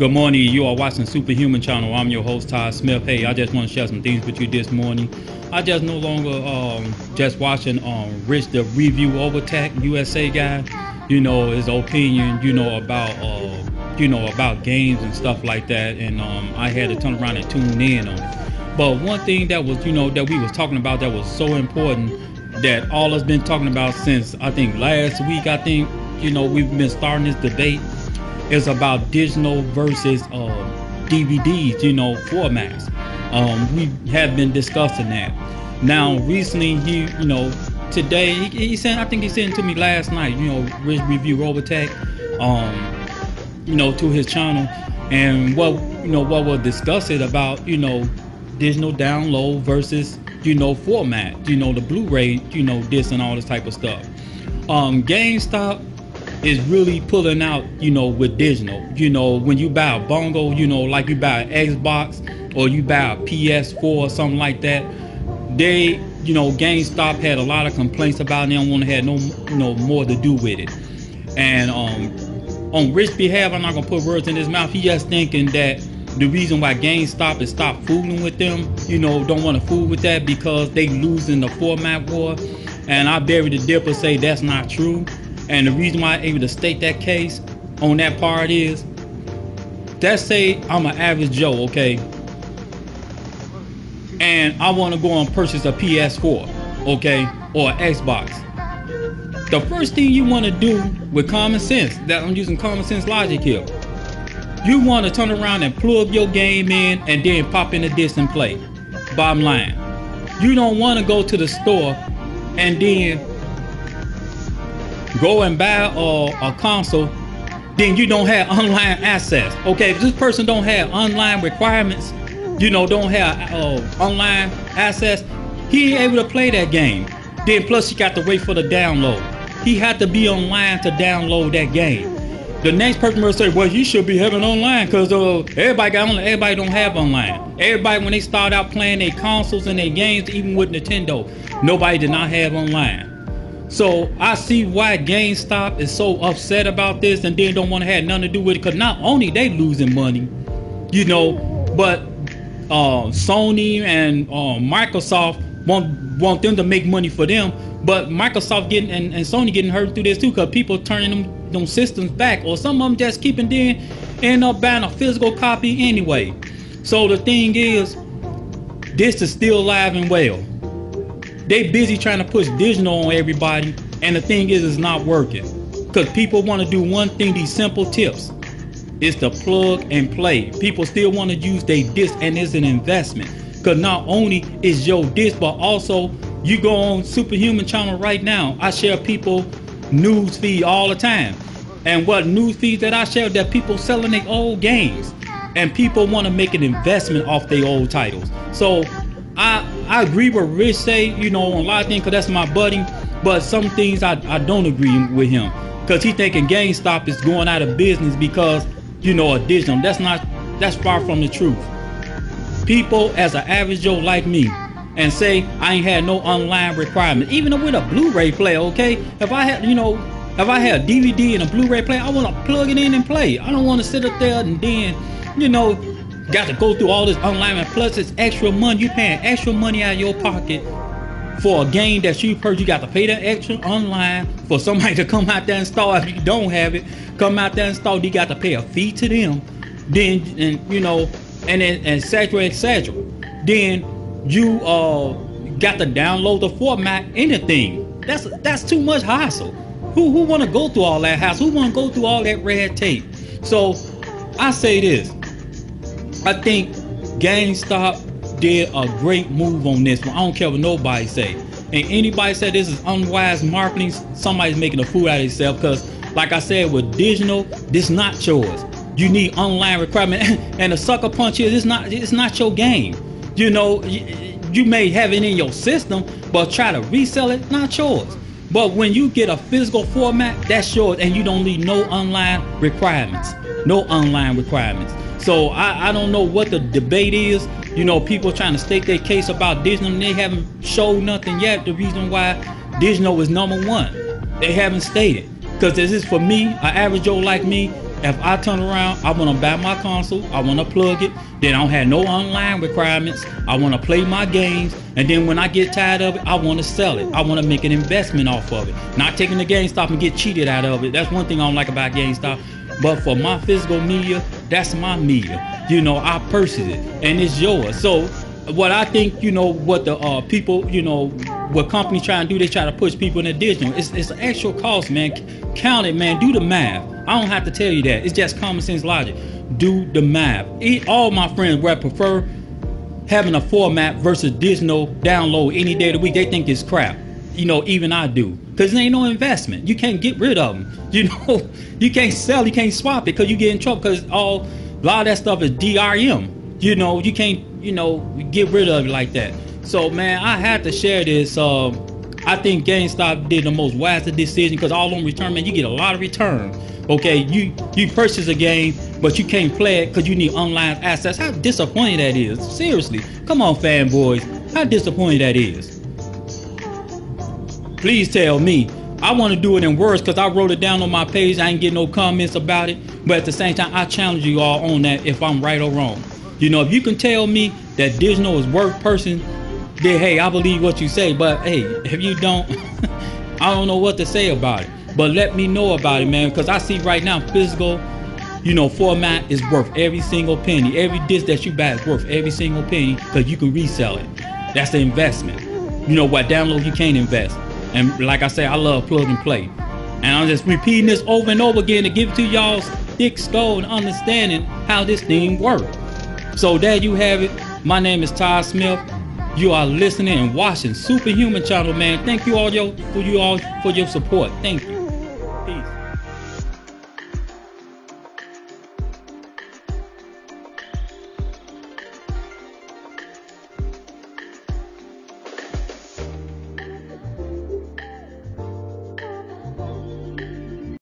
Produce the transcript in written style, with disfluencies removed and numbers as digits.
Good morning. You are watching Superhuman Channel. I'm your host, Todd Smith. Hey, I just want to share some things with you this morning. I just no longer just watching Rich the Review Overtech USA guy. You know, his opinion, about games and stuff like that. And I had to turn around and tune in on it. But one thing that was, that we was talking about that was so important that all us been talking about since I think last week. I think, we've been starting this debate. Is about digital versus DVDs, formats. We have been discussing that. Now, recently, today, he said, I think he sent it to me last night, Rich Review Robotech, to his channel. And what we'll discuss it about, digital download versus, format, the Blu-ray, disc and all this type of stuff. GameStop is really pulling out, with digital. When you buy a bongo, like you buy an Xbox or you buy a PS4 or something like that, they, GameStop had a lot of complaints about it. They don't want to have no more to do with it. And on Rich's behalf, I'm not gonna put words in his mouth. He just thinking that the reason why GameStop is stopped fooling with them, don't want to fool with that because they losing the format war. And I bury the dipper, say that's not true. And the reason why I'm able to state that case on that part is, let's say I'm an average Joe, okay? And I want to go and purchase a PS4, okay? Or an Xbox. The first thing you want to do with common sense, that I'm using common sense logic here, you want to turn around and plug your game in and then pop in the disc and play. Bottom line. You don't want to go to the store and then go and buy a console, then you don't have online access. Okay, if this person don't have online requirements, don't have online access, he ain't able to play that game. Then plus he got to wait for the download. He had to be online to download that game. The next person will say, well, you should be having online because everybody got online. Everybody don't have online. Everybody, when they start out playing their consoles and their games, even with Nintendo, nobody did not have online. So I see why GameStop is so upset about this and then don't want to have nothing to do with it, because not only they losing money, but Sony and Microsoft want them to make money for them, but Microsoft getting and Sony getting hurt through this too, because people turning them systems back, or some of them just keeping then end up buying a physical copy anyway. So the thing is, this is still alive and well. They busy trying to push digital on everybody, and the thing is, it's not working. Because people want to do one thing, these simple tips. It's to plug and play. People still want to use their disc, and it's an investment. Because not only is your disc, but also you go on Superhuman Channel right now. I share people news feed all the time. And what news feeds that I share, that people selling their old games. And people want to make an investment off their old titles. So I agree with Rich say, on a lot of things, because that's my buddy, but some things I don't agree with him, because he thinking GameStop is going out of business because, a digital. That's far from the truth. People as an average Joe like me, and say I ain't had no online requirement, even with a Blu-ray player, okay? If I had, if I had a DVD and a Blu-ray player, I want to plug it in and play. I don't want to sit up there and then, got to go through all this online, and plus it's extra money. You paying extra money out of your pocket for a game that you heard. You got to pay that extra online for somebody to come out there and install. If you don't have it, come out there and install. You got to pay a fee to them. Then and etc. Then you got to download the format, anything. That's too much hassle. Who want to go through all that hassle? Who want to go through all that red tape? So I say this. I think GameStop did a great move on this one. I don't care what nobody say. And anybody said this is unwise marketing, somebody's making a fool out of themselves, because like I said, with digital, this not yours. You need online requirement. And the sucker punch is it's not your game. You may have it in your system, but try to resell it, not yours. But when you get a physical format, that's yours, and you don't need no online requirements. No online requirements. So I don't know what the debate is. People trying to state their case about digital, and they haven't showed nothing yet. The reason why digital is #1, they haven't stated. Because this is for me, an average Joe like me, if I turn around, I want to buy my console, I want to plug it, then I don't have no online requirements, I want to play my games, and then when I get tired of it, I want to sell it. I want to make an investment off of it. Not taking the GameStop and get cheated out of it. That's one thing I don't like about GameStop. But for my physical media, that's my media. You know, I purchased it, and it's yours. So what I think, you know, what the people, you know, what companies try and do, they try to push people in the digital. It's an actual cost, man. Count it, man. Do the math. I don't have to tell you that. It's just common sense logic. Do the math. All my friends where I prefer having a format versus digital download any day of the week, they think it's crap. You know, even I do. Because there ain't no investment. You can't get rid of them. You know, you can't sell, you can't swap it because you get in trouble because a lot of that stuff is DRM. You know, you can't, you know, get rid of it like that. So, man, I had to share this. I think GameStop did the most wisest decision because all on return, man, you get a lot of return. Okay, you purchase a game, but you can't play it because you need online access. How disappointing that is. Seriously. Come on, fanboys. How disappointing that is. Please tell me. I want to do it in words because I wrote it down on my page. I ain't getting no comments about it. But at the same time, I challenge you all on that if I'm right or wrong. You know, if you can tell me that digital is worth person, then hey, I believe what you say. But hey, if you don't, I don't know what to say about it. But let me know about it, man, because I see right now physical, you know, format is worth every single penny. Every disc that you buy is worth every single penny because you can resell it. That's the investment. You know what, download you can't invest. And like I say, I love plug and play. And I'm just repeating this over and over again to give it to y'all's thick skull and understanding how this thing works. So there you have it. My name is Todd Smith. You are listening and watching Superhuman Channel, man. Thank you all for your support. Thank you.